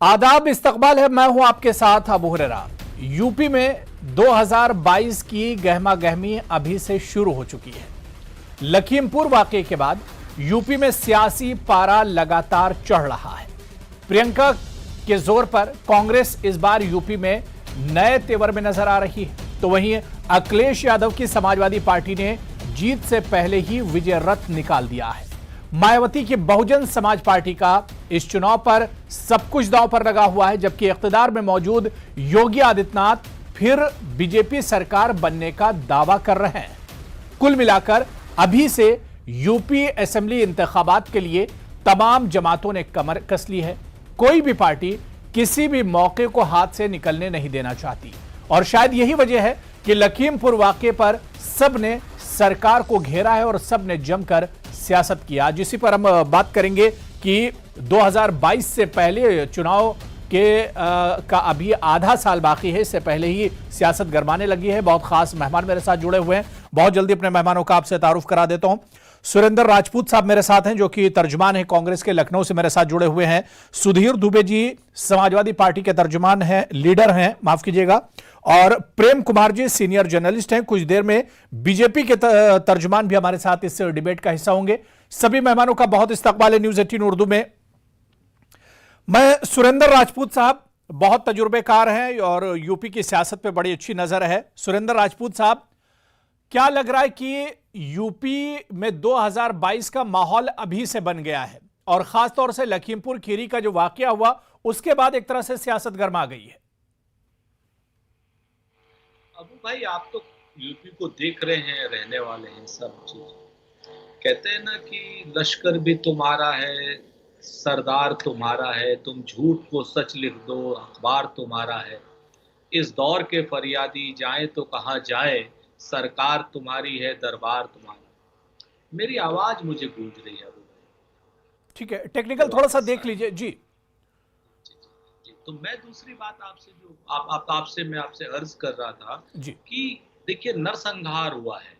आदाब, इस्तकबाल है। मैं हूं आपके साथ अबू हुरैरा। यूपी में 2022 की गहमा गहमी अभी से शुरू हो चुकी है। लखीमपुर वाकये के बाद यूपी में सियासी पारा लगातार चढ़ रहा है। प्रियंका के जोर पर कांग्रेस इस बार यूपी में नए तेवर में नजर आ रही है, तो वहीं अखिलेश यादव की समाजवादी पार्टी ने जीत से पहले ही विजय रथ निकाल दिया है। मायावती की बहुजन समाज पार्टी का इस चुनाव पर सब कुछ दांव पर लगा हुआ है, जबकि इख्तिदार में मौजूद योगी आदित्यनाथ फिर बीजेपी सरकार बनने का दावा कर रहे हैं। कुल मिलाकर अभी से यूपी असेंबली इंतखाबात के लिए तमाम जमातों ने कमर कस ली है। कोई भी पार्टी किसी भी मौके को हाथ से निकलने नहीं देना चाहती, और शायद यही वजह है कि लखीमपुर वाकये पर सब ने सरकार को घेरा है और सब ने जमकर सियासत किया। आज इसी पर हम बात करेंगे कि 2022 से पहले चुनाव के का अभी आधा साल बाकी है, इससे पहले ही सियासत गरमाने लगी है। बहुत खास मेहमान मेरे साथ जुड़े हुए हैं। बहुत जल्दी अपने मेहमानों का आपसे तारुफ करा देता हूं। सुरेंद्र राजपूत साहब मेरे साथ हैं, जो कि तर्जुमान हैं कांग्रेस के, लखनऊ से मेरे साथ जुड़े हुए हैं। सुधीर दुबे जी समाजवादी पार्टी के तर्जुमान हैं, लीडर हैं, माफ कीजिएगा। और प्रेम कुमार जी सीनियर जर्नलिस्ट हैं, कुछ देर में बीजेपी के तर्जुमान भी हमारे साथ इस डिबेट का हिस्सा होंगे। सभी मेहमानों का बहुत इस्तकबाल है न्यूज 18 उर्दू में। मैं सुरेंद्र राजपूत साहब बहुत तजुर्बेकार हैं और यूपी की सियासत पे बड़ी अच्छी नजर है। सुरेंद्र राजपूत साहब, क्या लग रहा है कि यूपी में 2022 का माहौल अभी से बन गया है, और खासतौर से लखीमपुर खीरी का जो वाकया हुआ उसके बाद एक तरह से सियासत गर्मा गई है? अबू भाई, आप तो यूपी को देख रहे हैं, रहने वाले हैं, सब चीज। कहते हैं ना कि लश्कर भी तुम्हारा है, सरदार तुम्हारा है, तुम झूठ को सच लिख दो, अखबार तुम्हारा है। इस दौर के फरियादी जाए तो कहाँ जाए, सरकार तुम्हारी है, दरबार तुम्हारा। मेरी आवाज मुझे गूंज रही है अबू भाई। ठीक है, टेक्निकल थोड़ा सा देख लीजिए जी। तो मैं दूसरी बात आपसे जो आपसे मैं आपसे अर्ज कर रहा था जी। कि देखिए, नरसंहार हुआ है।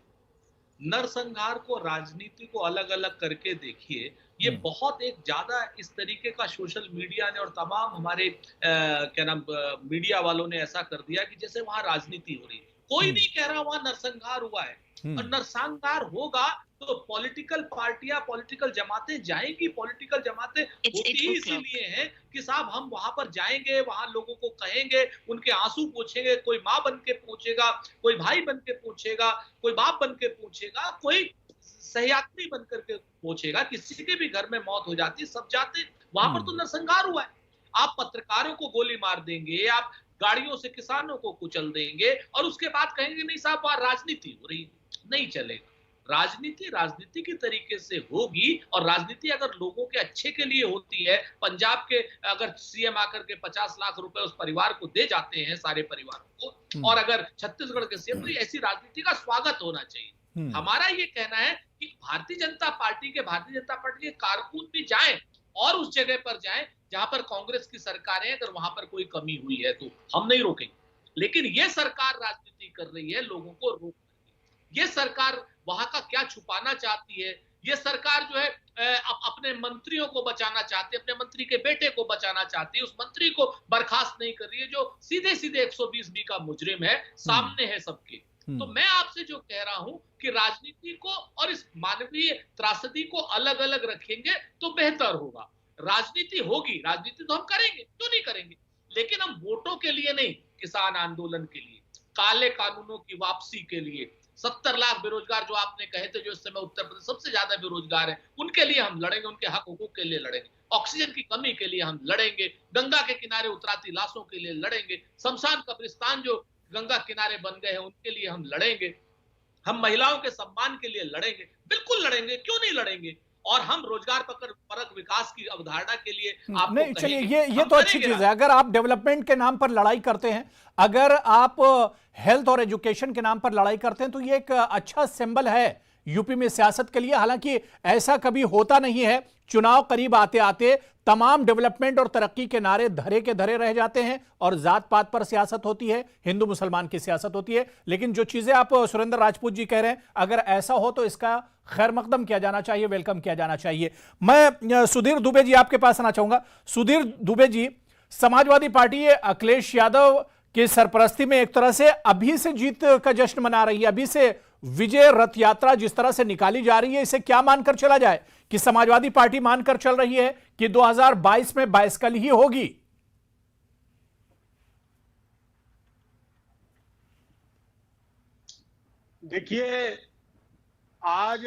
नरसंहार को, राजनीति को अलग अलग करके देखिए। ये बहुत एक ज्यादा इस तरीके का सोशल मीडिया ने और तमाम हमारे क्या नाम मीडिया वालों ने ऐसा कर दिया कि जैसे वहां राजनीति हो रही है। कोई नहीं कह रहा वहां नरसंहार हुआ है। और नरसंहार होगा तो पॉलिटिकल पार्टियां, पॉलिटिकल जमातें जाएंगी। पॉलिटिकल जमातें होती ही इसीलिए हैं कि साहब हम वहां पर जाएंगे, वहां लोगों को कहेंगे, उनके आंसू पोंछेंगे। कोई माँ बन के पूछेगा, कोई भाई बन के पूछेगा, कोई बाप बन के पूछेगा, कोई सहयात्री बन करके पूछेगा। किसी के भी घर में मौत हो जाती है, सब जाते। वहां पर तो नरसंहार हुआ है। आप पत्रकारों को गोली मार देंगे, आप गाड़ियों से किसानों को कुचल देंगे, और उसके बाद कहेंगे नहीं साहब वहां राजनीति हो रही। नहीं चलेगा। राजनीति की तरीके से होगी, और राजनीति अगर लोगों के अच्छे के लिए होती है। पंजाब के अगर सीएम आकर के 50 लाख रुपए उस परिवार को दे जाते हैं, सारे परिवारों को, और अगर छत्तीसगढ़ के सीएम, तो ऐसी राजनीति का स्वागत होना चाहिए। हमारा ये कहना है कि भारतीय जनता पार्टी के कारकुन भी जाएं, और उस जगह पर जाएं जहां पर कांग्रेस की सरकार है। अगर वहां पर कोई कमी हुई है तो हम नहीं रोकेंगे, लेकिन ये सरकार राजनीति कर रही है, लोगों को रोक रही है। ये सरकार वहां का क्या छुपाना चाहती है? ये सरकार जो है अपने मंत्रियों को बचाना चाहती है, अपने मंत्री के बेटे को बचाना चाहती है। उस मंत्री को बर्खास्त नहीं कर रही है जो सीधे सीधे 120B का मुजरिम है, सामने है सबके। तो मैं आपसे जो कह रहा हूं कि राजनीति को और इस मानवीय त्रासदी को अलग अलग रखेंगे तो बेहतर होगा। राजनीति होगी, राजनीति तो हम करेंगे, क्यों नहीं करेंगे, लेकिन हम वोटों के लिए नहीं, किसान आंदोलन के लिए, काले कानूनों की वापसी के लिए। 70 लाख बेरोजगार जो आपने कहे थे, जो इस समय उत्तर प्रदेश सबसे ज्यादा बेरोजगार है, उनके लिए हम लड़ेंगे, उनके हक हुकूक के लिए लड़ेंगे। ऑक्सीजन की कमी के लिए हम लड़ेंगे, गंगा के किनारे उतराती लाशों के लिए लड़ेंगे, शमशान कब्रिस्तान जो गंगा किनारे बन गए हैं उनके लिए हम लड़ेंगे, हम महिलाओं के सम्मान के लिए लड़ेंगे, बिल्कुल लड़ेंगे, क्यों नहीं लड़ेंगे। और हम रोजगार परक विकास की अवधारणा के लिए आपको नहीं, चलिए ये तो अच्छी चीज है। अगर आप डेवलपमेंट के नाम पर लड़ाई करते हैं, अगर आप हेल्थ और एजुकेशन के नाम पर लड़ाई करते हैं, तो ये एक अच्छा सिंबल है यूपी में सियासत के लिए। हालांकि ऐसा कभी होता नहीं है। चुनाव करीब आते आते तमाम डेवलपमेंट और तरक्की के नारे धरे के धरे रह जाते हैं और जात पात पर सियासत होती है, हिंदू मुसलमान की सियासत होती है। लेकिन जो चीजें आप सुरेंद्र राजपूत जी कह रहे हैं, अगर ऐसा हो तो इसका खैर मकदम किया जाना चाहिए, वेलकम किया जाना चाहिए। मैं सुधीर दुबे जी आपके पास आना चाहूंगा। सुधीर दुबे जी, समाजवादी पार्टी अखिलेश यादव की सरपरस्ती में एक तरह से अभी से जीत का जश्न मना रही है, अभी से विजय रथ यात्रा जिस तरह से निकाली जा रही है, इसे क्या मानकर चला जाए कि समाजवादी पार्टी मानकर चल रही है कि 2022 में बाइसिकल ही होगी? देखिए, आज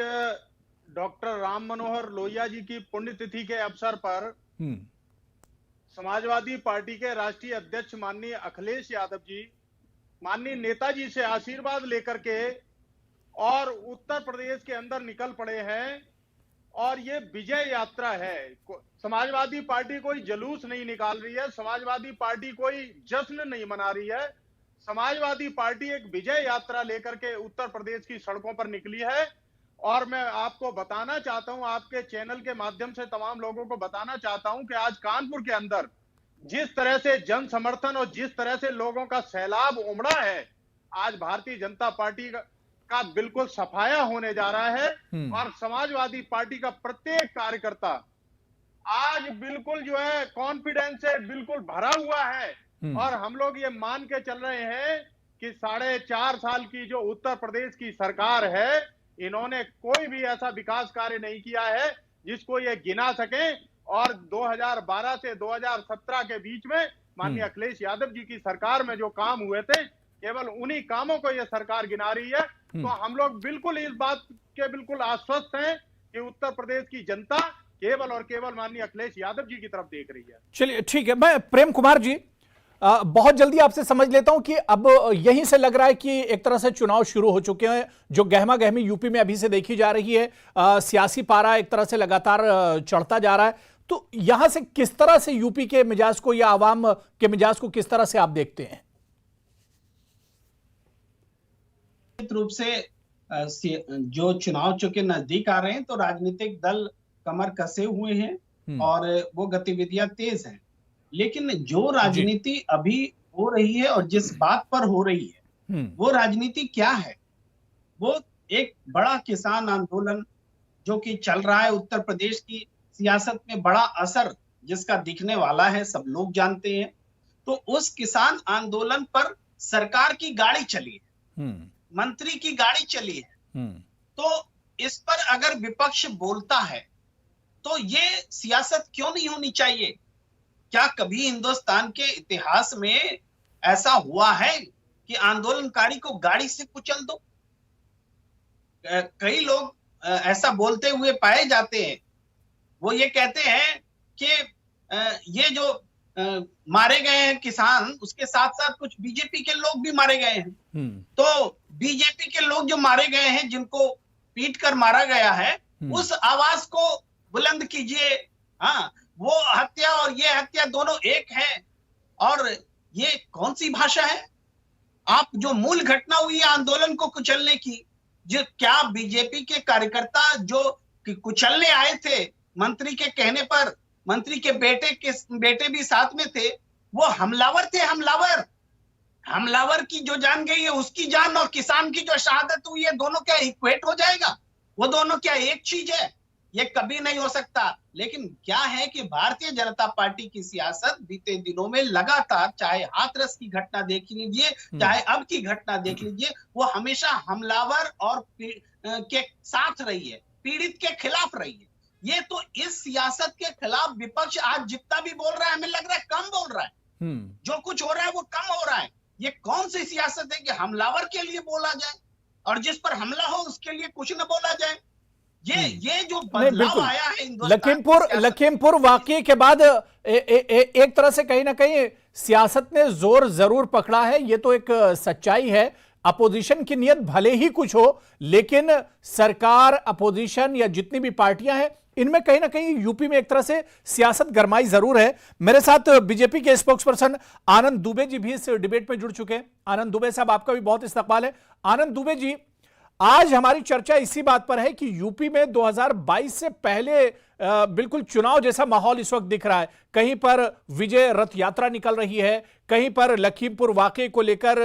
डॉक्टर राम मनोहर लोहिया जी की पुण्यतिथि के अवसर पर समाजवादी पार्टी के राष्ट्रीय अध्यक्ष माननीय अखिलेश यादव जी माननीय नेताजी से आशीर्वाद लेकर के और उत्तर प्रदेश के अंदर निकल पड़े हैं। और ये विजय यात्रा है। समाजवादी पार्टी कोई जुलूस नहीं निकाल रही है, समाजवादी पार्टी कोई जश्न नहीं मना रही है। समाजवादी पार्टी एक विजय यात्रा लेकर के उत्तर प्रदेश की सड़कों पर निकली है। और मैं आपको बताना चाहता हूं, आपके चैनल के माध्यम से तमाम लोगों को बताना चाहता हूं कि आज कानपुर के अंदर जिस तरह से जन समर्थन और जिस तरह से लोगों का सैलाब उमड़ा है, आज भारतीय जनता पार्टी का बिल्कुल सफाया होने जा रहा है। और समाजवादी पार्टी का प्रत्येक कार्यकर्ता आज बिल्कुल जो है कॉन्फिडेंस से बिल्कुल भरा हुआ है। और हम लोग ये मान के चल रहे हैं कि 4.5 साल की जो उत्तर प्रदेश की सरकार है, इन्होंने कोई भी ऐसा विकास कार्य नहीं किया है जिसको ये गिना सके। और 2012 से 2017 के बीच में माननीय अखिलेश यादव जी की सरकार में जो काम हुए थे, केवल उन्हीं कामों को ये सरकार गिना रही है। तो हम लोग बिल्कुल इस बात के बिल्कुल आश्वस्त हैं कि उत्तर प्रदेश की जनता केवल और केवल माननीय अखिलेश यादव जी की तरफ देख रही है। चलिए ठीक है, मैं प्रेम कुमार जी बहुत जल्दी आपसे समझ लेता हूं कि अब यहीं से लग रहा है कि एक तरह से चुनाव शुरू हो चुके हैं, जो गहमा गहमी यूपी में अभी से देखी जा रही है, सियासी पारा एक तरह से लगातार चढ़ता जा रहा है। तो यहां से किस तरह से यूपी के मिजाज को या आवाम के मिजाज को किस तरह से आप देखते हैं? रूप से जो चुनाव चूंकि नजदीक आ रहे हैं तो राजनीतिक दल कमर कसे हुए हैं और वो गतिविधियां तेज हैं। लेकिन जो राजनीति अभी हो रही है और जिस बात पर हो रही है वो राजनीति क्या है? वो एक बड़ा किसान आंदोलन जो कि चल रहा है, उत्तर प्रदेश की सियासत में बड़ा असर जिसका दिखने वाला है, सब लोग जानते हैं। तो उस किसान आंदोलन पर सरकार की गाड़ी चली है, मंत्री की गाड़ी चली है। तो इस पर अगर विपक्ष बोलता है तो ये सियासत क्यों नहीं होनी चाहिए? क्या कभी हिंदुस्तान के इतिहास में ऐसा हुआ है कि आंदोलनकारी को गाड़ी से कुचल दो? कई लोग ऐसा बोलते हुए पाए जाते हैं। वो ये कहते हैं कि ये जो मारे गए हैं किसान, उसके साथ साथ कुछ बीजेपी के लोग भी मारे गए हैं। तो बीजेपी के लोग जो मारे गए हैं, जिनको पीट कर मारा गया है, उस आवाज को बुलंद कीजिए। हाँ, वो हत्या और ये हत्या दोनों एक है। और ये कौन सी भाषा है? आप जो मूल घटना हुई है आंदोलन को कुचलने की, जो क्या बीजेपी के कार्यकर्ता जो कुचलने आए थे मंत्री के कहने पर, मंत्री के बेटे भी साथ में थे, वो हमलावर थे। हमलावर की जो जान गई है उसकी जान और किसान की जो शहादत हुई है, दोनों क्या इक्वेट हो जाएगा? वो दोनों क्या एक चीज है? ये कभी नहीं हो सकता। लेकिन क्या है कि भारतीय जनता पार्टी की सियासत बीते दिनों में लगातार, चाहे हाथरस की घटना देख लीजिए, चाहे अब की घटना देख लीजिए, वो हमेशा हमलावर और के साथ रही है, पीड़ित के खिलाफ रही है। ये तो इस सियासत के खिलाफ विपक्ष आज जितना भी बोल रहा है, हमें लग रहा है कम बोल रहा है। जो कुछ हो रहा है वो कम हो रहा है। ये कौन सी सियासत है कि हमलावर के लिए बोला जाए और जिस पर हमला हो उसके लिए कुछ न बोला जाए? ये जो बदलाव आया है लखीमपुर वाकये के बाद एक तरह से कहीं ना कहीं सियासत ने जोर जरूर पकड़ा है। ये तो एक सच्चाई है। अपोजिशन की नियत भले ही कुछ हो, लेकिन सरकार, अपोजिशन या जितनी भी पार्टियां हैं, इनमें कहीं ना कहीं यूपी में एक तरह से सियासत गरमाई जरूर है। मेरे साथ बीजेपी के स्पोक्स पर्सन आनंद दुबे जी भी इस डिबेट में जुड़ चुके हैं। आनंद दुबे साहब, आपका भी बहुत इस्तकबाल है। आनंद दुबे जी, आज हमारी चर्चा इसी बात पर है कि यूपी में 2022 से पहले बिल्कुल चुनाव जैसा माहौल इस वक्त दिख रहा है। कहीं पर विजय रथ यात्रा निकल रही है, कहीं पर लखीमपुर वाकये को लेकर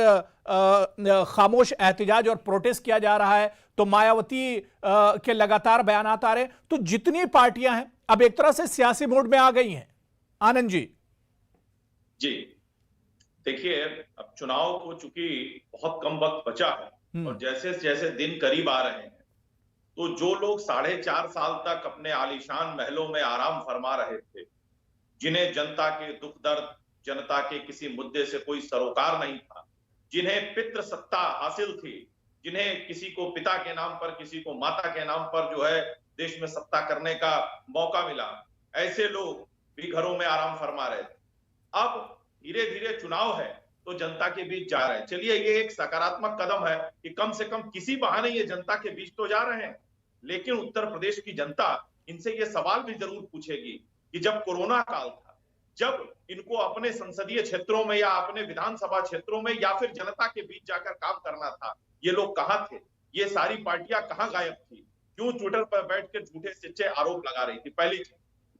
खामोश एहतजाज और प्रोटेस्ट किया जा रहा है, तो मायावती के लगातार बयानात आ रहे हैं। तो जितनी पार्टियां हैं अब एक तरह से सियासी मोड में आ गई हैं। आनंद जी, जी देखिए, अब चुनाव को चूंकि बहुत कम वक्त बचा है और जैसे जैसे दिन करीब आ रहे हैं, तो जो लोग 4.5 साल तक अपने आलीशान महलों में आराम फरमा रहे थे, जिन्हें जनता के दुख दर्द, जनता के किसी मुद्दे से कोई सरोकार नहीं था, जिन्हें पितृ सत्ता हासिल थी, जिन्हें किसी को पिता के नाम पर, किसी को माता के नाम पर जो है देश में सत्ता करने का मौका मिला, ऐसे लोग भी घरों में आराम फरमा रहे थे। अब धीरे धीरे चुनाव है तो जनता के बीच जा रहे हैं। चलिए, ये एक सकारात्मक कदम है कि कम से कम किसी बहाने ये जनता के बीच तो जा रहे हैं। लेकिन उत्तर प्रदेश की जनता इनसे ये सवाल भी जरूर पूछेगी कि जब कोरोना काल था, जब इनको अपने संसदीय क्षेत्रों में या अपने विधानसभा क्षेत्रों में या फिर जनता के बीच जाकर काम करना था, ये लोग कहां थे? ये सारी पार्टियां कहां गायब थी? क्यों ट्विटर पर बैठकर झूठे सच्चे आरोप लगा रही थी? पहली चीज।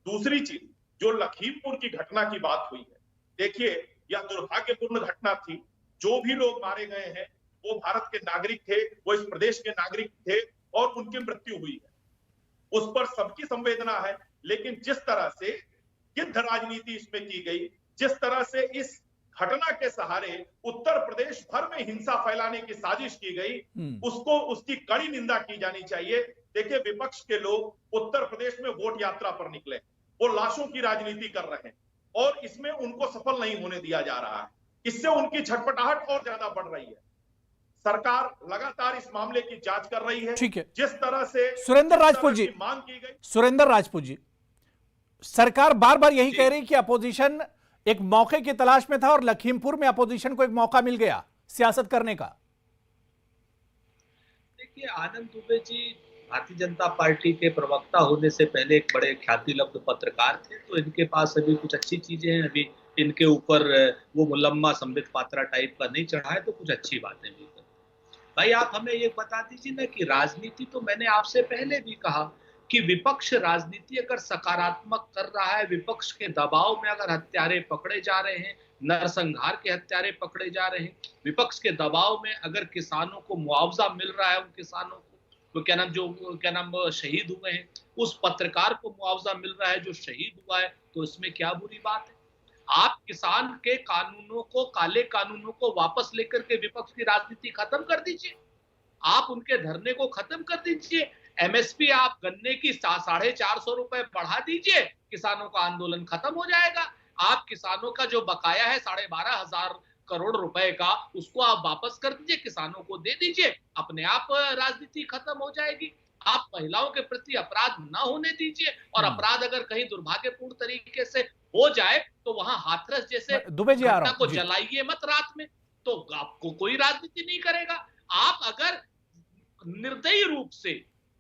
दूसरी चीज, जो लखीमपुर की घटना की बात हुई है, देखिए यह दुर्भाग्यपूर्ण घटना थी। जो भी लोग मारे गए हैं वो भारत के नागरिक थे, वो इस प्रदेश के नागरिक थे और उनकी मृत्यु हुई है, उस पर सबकी संवेदना है। लेकिन जिस तरह से गिद्ध राजनीति इसमें की गई, जिस तरह से इस घटना के सहारे उत्तर प्रदेश भर में हिंसा फैलाने की साजिश की गई, उसको उसकी कड़ी निंदा की जानी चाहिए। देखिए, विपक्ष के लोग उत्तर प्रदेश में वोट यात्रा पर निकले, वो लाशों की राजनीति कर रहे हैं और इसमें उनको सफल नहीं होने दिया जा रहा है। इससे उनकी छटपटाहट और ज्यादा बढ़ रही है। सरकार लगातार इस मामले की जांच कर रही है। ठीक है, जिस तरह से सुरेंद्र राजपूत जी, मांग की गई। सुरेंद्र राजपूत जी, सरकार बार बार यही कह रही कि अपोजिशन एक मौके की तलाश में था और लखीमपुर में अपोजिशन को एक मौका मिल गया सियासत करने का। देखिए, आनंद दुबे जी भारतीय जनता पार्टी के प्रवक्ता होने से पहले एक बड़े ख्याति लब्ध पत्रकार थे, तो इनके पास अभी कुछ अच्छी चीजें हैं। अभी इनके ऊपर वो मुलम्मा संबित पात्रा टाइप का नहीं चढ़ा है, तो कुछ अच्छी बातें भी कर। भाई, आप हमें ये बता दीजिए ना कि राजनीति, तो मैंने आपसे पहले भी कहा कि विपक्ष राजनीति अगर सकारात्मक कर रहा है, विपक्ष के दबाव में अगर हत्यारे पकड़े जा रहे हैं, नरसंहार के हत्यारे पकड़े जा रहे हैं, विपक्ष के दबाव में अगर किसानों को मुआवजा मिल रहा है, उन किसानों को जो शहीद हुए हैं, उस पत्रकार को मुआवजा मिल रहा है जो शहीद हुआ है, तो इसमें क्या बुरी बात है? आप किसान के कानूनों को, काले कानूनों को वापस लेकर के विपक्ष की राजनीति खत्म कर दीजिए। आप उनके धरने को खत्म कर दीजिए। एमएसपी आप गन्ने की 450 रुपए बढ़ा दीजिए, किसानों का आंदोलन खत्म हो जाएगा। आप किसानों का जो बकाया है 12,500 करोड़ रुपए का, उसको आप वापस कर दीजिए, किसानों को दे दीजिए, अपने आप राजनीति खत्म हो जाएगी। आप महिलाओं के प्रति अपराध ना होने दीजिए, और अपराध अगर कहीं दुर्भाग्यपूर्ण तरीके से हो जाए तो वहां हाथरस जैसे दुबे जी आ रहा को जलाइए मत रात में, तो आपको कोई राजनीति नहीं करेगा। आप अगर निर्दयी रूप से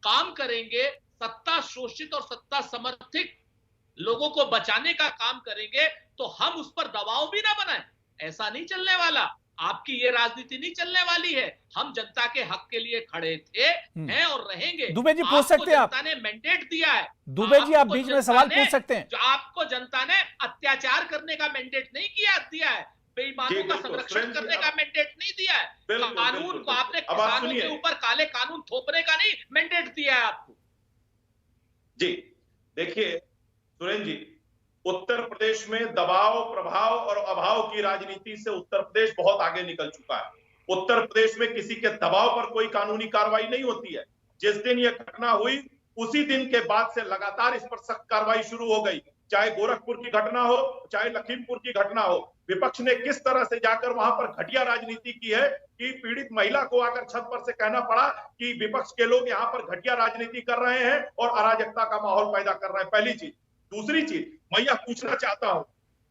काम करेंगे, सत्ता शोषित और सत्ता समर्थित लोगों को बचाने का काम करेंगे, तो हम उस पर दबाव भी ना बनाएं। ऐसा नहीं चलने वाला। आपकी ये राजनीति नहीं चलने वाली है। हम जनता के हक के लिए खड़े थे, हैं और रहेंगे। दुबे जी पूछ सकते हैं आप? जनता ने मैंडेट दिया है। दुबे जी, आप बीच में सवाल पूछ सकते हैं। जो आपको जनता ने अत्याचार करने का मैंडेट नहीं दिया है, बेईमानों का संरक्षण करने का मैंडेट नहीं दिया है। कानून को आपने किसानों के ऊपर काले कानून थोपने का नहीं मैंडेट दिया है आपको। जी देखिए सुरेंद्र जी, उत्तर प्रदेश में दबाव, प्रभाव और अभाव की राजनीति से उत्तर प्रदेश बहुत आगे निकल चुका है। उत्तर प्रदेश में किसी के दबाव पर कोई कानूनी कार्रवाई नहीं होती है। जिस दिन यह घटना हुई उसी दिन के बाद से लगातार इस पर सख्त कार्रवाई शुरू हो गई। चाहे गोरखपुर की घटना हो, चाहे लखीमपुर की घटना हो, विपक्ष ने किस तरह से जाकर वहां पर घटिया राजनीति की है कि पीड़ित महिला को आकर छत पर से कहना पड़ा कि विपक्ष के लोग यहाँ पर घटिया राजनीति कर रहे हैं और अराजकता का माहौल पैदा कर रहे हैं। पहली चीज। दूसरी चीज, मैं यह पूछना चाहता हूं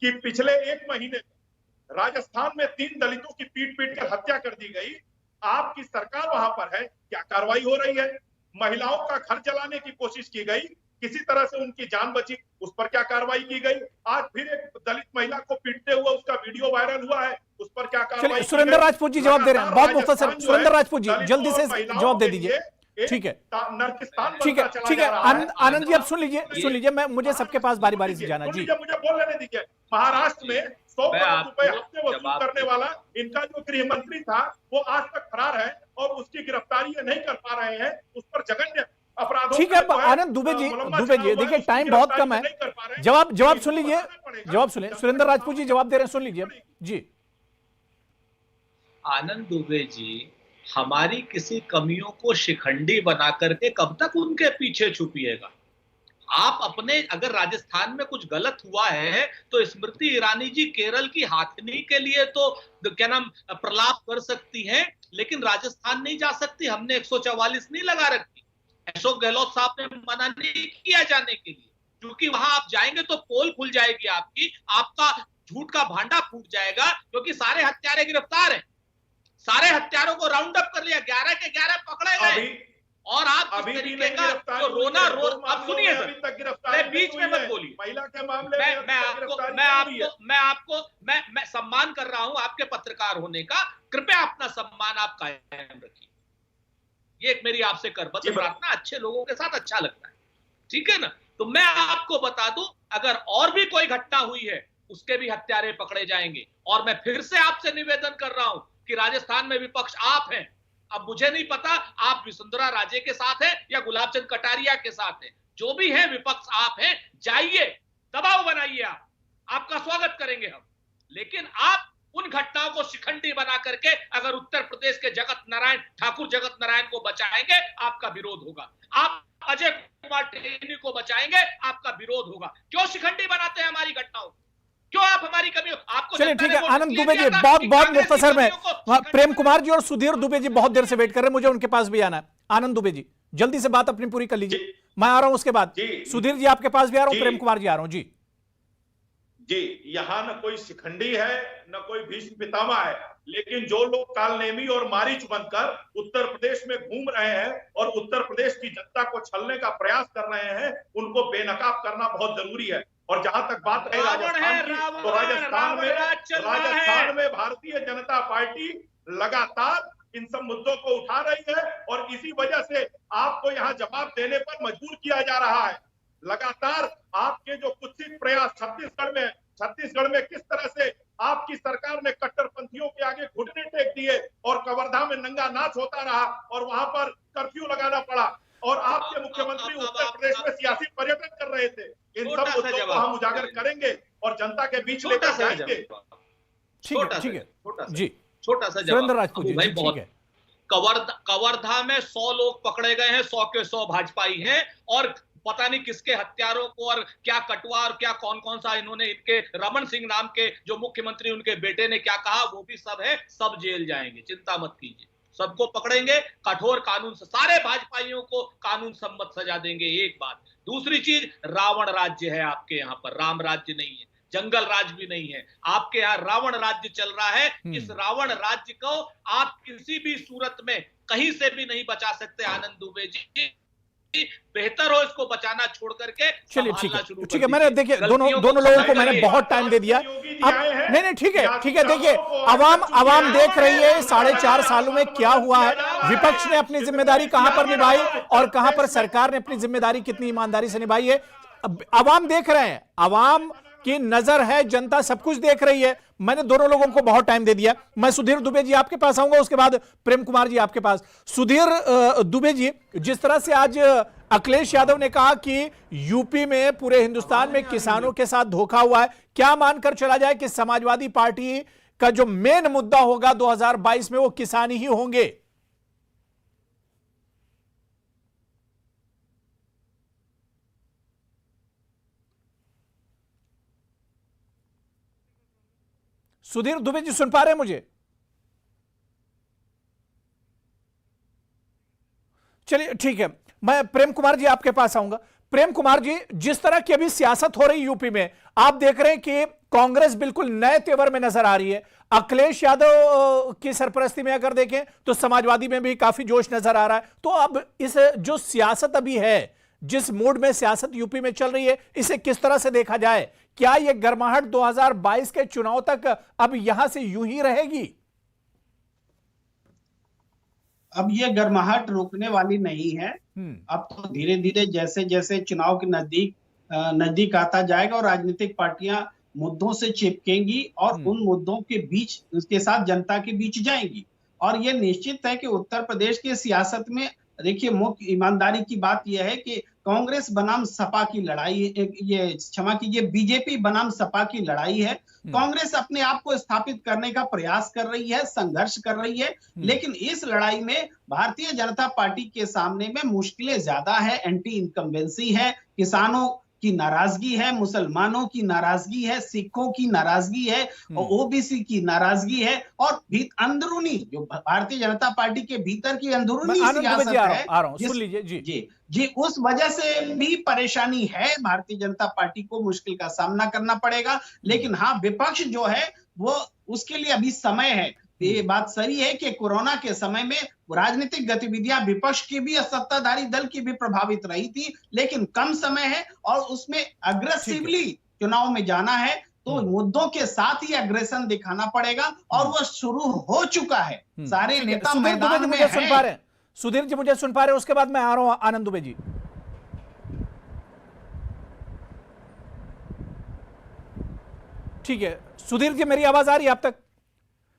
कि पिछले 1 महीने में राजस्थान में 3 दलितों की पीट कर हत्या कर दी गई। आपकी सरकार वहां पर है, क्या कार्रवाई हो रही है? महिलाओं का घर जलाने की कोशिश की गई, किसी तरह से उनकी जान बची, उस पर क्या कार्रवाई की गई? आज फिर एक दलित महिला को पीटते हुए उसका वीडियो वायरल हुआ है, उस पर क्या कार्रवाई? सुरेंद्र राजपूत जी जवाब दे रहे हैं, बहुत मुख्तसर। सुरेंद्र राजपूत जी जल्दी से जवाब दे दीजिए। ठीक है, ठीक है, ठीक है। आनंद जी अब सुन लीजिए, मैं मुझे सबके पास बारी बारी से जाना। जी मुझे बोल लेने दीजिए। महाराष्ट्र में 100 करोड़ रुपए हफ्ते वसूल करने वाला इनका जो गृह मंत्री था वो आज तक फरार है और उसकी गिरफ्तारी नहीं कर पा रहे हैं। उस पर जघन्य अपराधों। ठीक है आनंद दुबे जी, देखिए टाइम बहुत कम है, जवाब सुन लीजिए। जवाब सुने, सुरेंद्र राजपूत जी जवाब दे रहे हैं, सुन लीजिए जी। आनंद दुबे जी, हमारी किसी कमियों को शिखंडी बना करके कब तक उनके पीछे छुपिएगा? आप अपने, अगर राजस्थान में कुछ गलत हुआ है तो स्मृति ईरानी जी केरल की हाथनी के लिए तो क्या नाम प्रलाप कर सकती हैं, लेकिन राजस्थान नहीं जा सकती। हमने 144 नहीं लगा रखी। अशोक गहलोत साहब ने मना नहीं किया जाने के लिए, क्योंकि वहां आप जाएंगे तो पोल खुल जाएगी आपकी, आपका झूठ का भांडा फूट जाएगा, क्योंकि सारे हत्यारे गिरफ्तार हैं। सारे हत्यारों को राउंड अप कर लिया, 11 के 11 पकड़े गए। और आप अभी इस भी तरीके नहीं का गिरफ्तार जो रोना हुए हैं, रो, दो अब सुनिए मामलों में सर, अभी तक गिरफ्तारी मैं बीच में नहीं मत हुई है। बोलिए। महिला के मामले में मैं सम्मान कर रहा हूं आपके पत्रकार होने का, कृपया अपना सम्मान आप कायम रखिए। ये एक मेरी आपसे करबद्ध प्रार्थना, अच्छे लोगों के साथ अच्छा लगता है, ठीक है ना? तो मैं आपको बता दूं, अगर और भी कोई घटना हुई है उसके भी हत्यारे पकड़े जाएंगे। और मैं फिर से आपसे निवेदन कर रहा हूं कि राजस्थान में विपक्ष आप हैं। अब मुझे नहीं पता आप वसुंधरा राजे के साथ हैं या गुलाब चंद कटारिया के साथ हैं, जो भी है विपक्ष आप हैं, जाइए, दबाव बनाइए, आपका स्वागत करेंगे हम। लेकिन आप उन घटनाओं को शिखंडी बना करके अगर उत्तर प्रदेश के ठाकुर जगत नारायण को बचाएंगे, आपका विरोध होगा। आप अजय कुमार टेनी को बचाएंगे, आपका विरोध होगा। क्यों शिखंडी बनाते हैं हमारी घटनाओं? क्यों आप हमारी कमियों? आपको चलिए ठीक है आनंद दुबे जी, बहुत मुख्तसर में, प्रेम कुमार जी और सुधीर दुबे जी बहुत देर से वेट कर रहे हैं, मुझे उनके पास भी आना है। आनंद दुबे जी जल्दी से बात अपनी पूरी कर लीजिए, मैं आ रहा हूं उसके बाद। सुधीर जी आपके पास भी आ रहा हूं, प्रेम कुमार जी आ रहा हूं जी। यहाँ न कोई शिखंडी है न कोई भीष्म पितामह है, लेकिन जो लोग कालनेमी और मारीच बनकर उत्तर प्रदेश में घूम रहे हैं और उत्तर प्रदेश की जनता को छलने का प्रयास कर रहे हैं, उनको बेनकाब करना बहुत जरूरी है। और जहां तक बात है राजस्थान की, तो राजस्थान में भारतीय जनता पार्टी लगातार इन सब मुद्दों को उठा रही है और इसी वजह से आपको यहाँ जवाब देने पर मजबूर किया जा रहा है। लगातार आपके जो कुत्सित प्रयास छत्तीसगढ़ में किस तरह से आपकी सरकार ने कट्टरपंथियों के आगे घुटने टेक दिए और कवर्धा में नंगा नाच होता रहा और वहां पर कर्फ्यू लगाना पड़ा, और आपके मुख्यमंत्री उत्तर प्रदेश में सियासी पर्यटन कर रहे थे। इन सब मुद्दों को हम उजागर करेंगे और जनता के बीच लेकर जाएंगे। ठीक है जी, छोटा सा सुरेंद्र राजपूत जी, ठीक है। कवर्धा में 100 लोग पकड़े गए हैं, 100 के 100 भाजपाई हैं, और पता नहीं किसके हत्यारों को और क्या कटवा और क्या कौन कौन सा इन्होंने, इनके रमन सिंह नाम के जो मुख्यमंत्री उनके बेटे ने क्या कहा, वो भी सब है, सब जेल जाएंगे, चिंता मत कीजिए, सबको पकड़ेंगे, कठोर कानून से सारे भाजपाइयों को कानून सम्मत सजा देंगे। एक बात। दूसरी चीज, रावण राज्य है आपके यहाँ पर, राम राज्य नहीं है, जंगल राज भी नहीं है, आपके यहाँ रावण राज्य चल रहा है। इस रावण राज्य को आप किसी भी सूरत में कहीं से भी नहीं बचा सकते। आनंद दुबे जी, बेहतर हो इसको बचाना छोड़ करके। चलिए ठीक है, मैंने देखिए दोनों लोगों को मैंने बहुत टाइम दे दिया। अब नहीं ठीक है, देखिए आवाम देख रही है 4.5 सालों में क्या हुआ है, विपक्ष ने अपनी जिम्मेदारी कहां पर निभाई और कहां पर सरकार ने अपनी जिम्मेदारी कितनी ईमानदारी से निभाई है। आवाम देख रहे हैं, आवाम की नजर है, जनता सब कुछ देख रही है। मैंने दोनों लोगों को बहुत टाइम दे दिया। मैं सुधीर दुबे जी आपके पास आऊंगा, उसके बाद प्रेम कुमार जी आपके पास। सुधीर दुबे जी, जिस तरह से आज अखिलेश यादव ने कहा कि यूपी में पूरे हिंदुस्तान में किसानों के साथ धोखा हुआ है, क्या मानकर चला जाए कि समाजवादी पार्टी का जो मेन मुद्दा होगा 2022 में वो किसान ही होंगे? सुधीर दुबे जी सुन पा रहे हैं मुझे? चलिए ठीक है, मैं प्रेम कुमार जी आपके पास आऊंगा। प्रेम कुमार जी, जिस तरह की अभी सियासत हो रही यूपी में, आप देख रहे हैं कि कांग्रेस बिल्कुल नए तेवर में नजर आ रही है। अखिलेश यादव की सरपरस्ती में अगर देखें तो समाजवादी में भी काफी जोश नजर आ रहा है। तो अब इस जो सियासत अभी है, जिस मूड में सियासत यूपी में चल रही है, इसे किस तरह से देखा जाए? क्या यह गर्माहट 2022 के चुनाव तक अब यहां से यूं ही रहेगी? अब ये गर्माहट रुकने वाली नहीं है। अब तो धीरे धीरे जैसे जैसे चुनाव के नजदीक आता जाएगा और राजनीतिक पार्टियां मुद्दों से चिपकेंगी और उन मुद्दों के बीच, उसके साथ जनता के बीच जाएंगी। और ये निश्चित है कि उत्तर प्रदेश की सियासत में देखिए, मुख्य ईमानदारी की बात यह है कि कांग्रेस बनाम सपा की लड़ाई, ये क्षमा कीजिए बीजेपी बनाम सपा की लड़ाई है। कांग्रेस अपने आप को स्थापित करने का प्रयास कर रही है, संघर्ष कर रही है, लेकिन इस लड़ाई में भारतीय जनता पार्टी के सामने में मुश्किलें ज्यादा है। एंटी इनकम्बेंसी है, किसानों की नाराजगी है, मुसलमानों की नाराजगी है, सिखों की नाराजगी है, और ओबीसी की नाराजगी है, और अंदरूनी जो भारतीय जनता पार्टी के भीतर की अंदरूनी सियासत है, सुन लीजिए जी उस वजह से भी परेशानी है। भारतीय जनता पार्टी को मुश्किल का सामना करना पड़ेगा, लेकिन हाँ, विपक्ष जो है वो उसके लिए अभी समय है। ये बात सही है कि कोरोना के समय में राजनीतिक गतिविधियां विपक्ष की भी, सत्ताधारी दल की भी प्रभावित रही थी, लेकिन कम समय है और उसमें अग्रेसिवली चुनाव में जाना है, तो मुद्दों के साथ ही अग्रेशन दिखाना पड़ेगा, और वो शुरू हो चुका है। सारे नेता मैदान में हैं। सुधीर जी मुझे सुन पा रहे हैं? उसके बाद मैं आ रहा हूं आनंद दुबे जी। ठीक है सुधीर जी, मेरी आवाज आ रही है आप तक?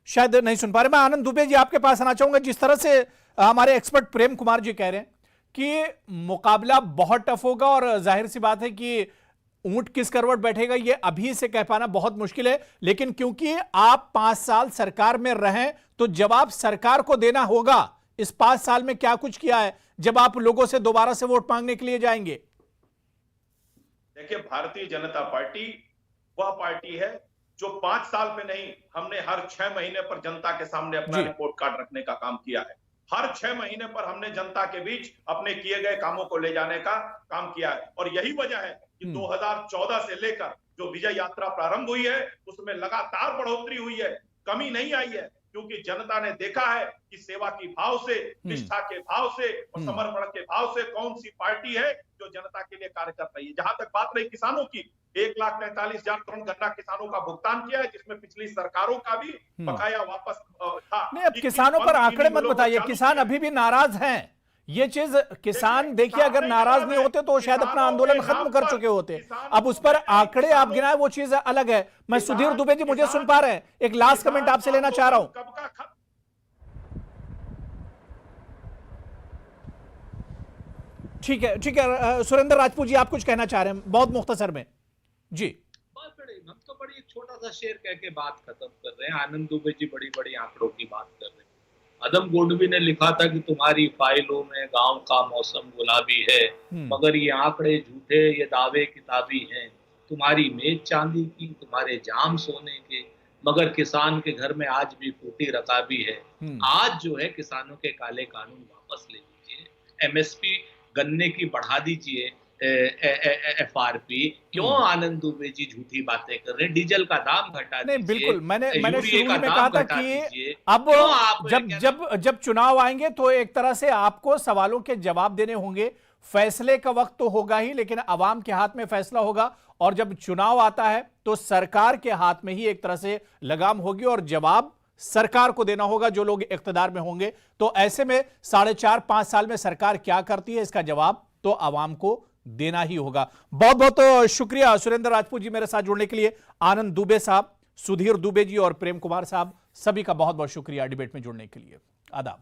शायद नहीं सुन पा रहे। मैं आनंद दुबे जी आपके पास आना चाहूंगा। जिस तरह से हमारे एक्सपर्ट प्रेम कुमार जी कह रहे हैं कि मुकाबला बहुत टफ होगा, और जाहिर सी बात है कि ऊंट किस करवट बैठेगा ये अभी से कह पाना बहुत मुश्किल है, लेकिन क्योंकि आप 5 साल सरकार में रहें तो जवाब सरकार को देना होगा। इस 5 साल में क्या कुछ किया है जब आप लोगों से दोबारा से वोट मांगने के लिए जाएंगे? देखिए, भारतीय जनता पार्टी वह पार्टी है जो 5 साल पे नहीं, हमने हर 6 महीने पर जनता के सामने अपना रिपोर्ट कार्ड रखने का काम किया है। हर 6 महीने पर हमने जनता के बीच अपने किए गए कामों को ले जाने का काम किया है, और यही वजह है कि 2014 से लेकर जो विजय यात्रा प्रारंभ हुई है उसमें लगातार बढ़ोतरी हुई है, कमी नहीं आई है, क्योंकि जनता ने देखा है कि सेवा की भाव से, निष्ठा के भाव से और समर्पण के भाव से कौन सी पार्टी है जो जनता के लिए कार्य कर रही है। जहां तक बात रही किसानों की, 1,43,000 करोड़ गन्ना किसानों का भुगतान किया है, जिसमें पिछली सरकारों का भी बकाया वापस था। नहीं, अब किसानों पर आंकड़े मत बताइए, किसान अभी भी नाराज हैं। ये चीज किसान देखिए, अगर नाराज नहीं होते तो शायद अपना आंदोलन खत्म कर चुके होते। अब उस पर आंकड़े आप गिनाए वो चीज अलग है। मैं सुधीर दुबे जी मुझे सुन पा रहे हैं? एक लास्ट कमेंट आपसे लेना चाह रहा हूं। ठीक है सुरेंद्र राजपूत जी, आप कुछ कहना चाह रहे हैं बहुत मुख्तसर में? जी हम तो बड़ी छोटा सा शेर कह के बात खत्म कर रहे हैं। आनंद दुबे जी बड़ी बड़ी आंकड़ों की बात कर रहे हैं। अदम गोडवी ने लिखा था कि तुम्हारी फाइलों में गांव का मौसम गुलाबी है, मगर ये आंकड़े झूठे, ये दावे किताबी हैं। तुम्हारी मेज चांदी की, तुम्हारे जाम सोने के, मगर किसान के घर में आज भी फूटी रकाबी है। आज जो है किसानों के काले कानून वापस ले लीजिए, एमएसपी गन्ने की बढ़ा दीजिए, FRP। क्यों आनंद दुबे जी झूठी बातें कर रहे हैं? डीजल का दाम घटा दीजिए। नहीं बिल्कुल, मैंने शुरू में कहा था कि अब जब चुनाव आएंगे तो एक तरह से आपको सवालों के जवाब देने होंगे। फैसले का वक्त तो होगा ही, लेकिन आवाम के हाथ में फैसला होगा, और जब चुनाव आता है तो सरकार के हाथ में ही एक तरह से लगाम होगी और जवाब सरकार को देना होगा, जो लोग इख्तिदार में होंगे। तो ऐसे में 4.5-5 साल में सरकार क्या करती है, इसका जवाब तो आवाम को देना ही होगा। बहुत बहुत शुक्रिया सुरेंद्र राजपूत जी मेरे साथ जुड़ने के लिए। आनंद दुबे साहब, सुधीर दुबे जी और प्रेम कुमार साहब, सभी का बहुत बहुत शुक्रिया डिबेट में जुड़ने के लिए। आदाब।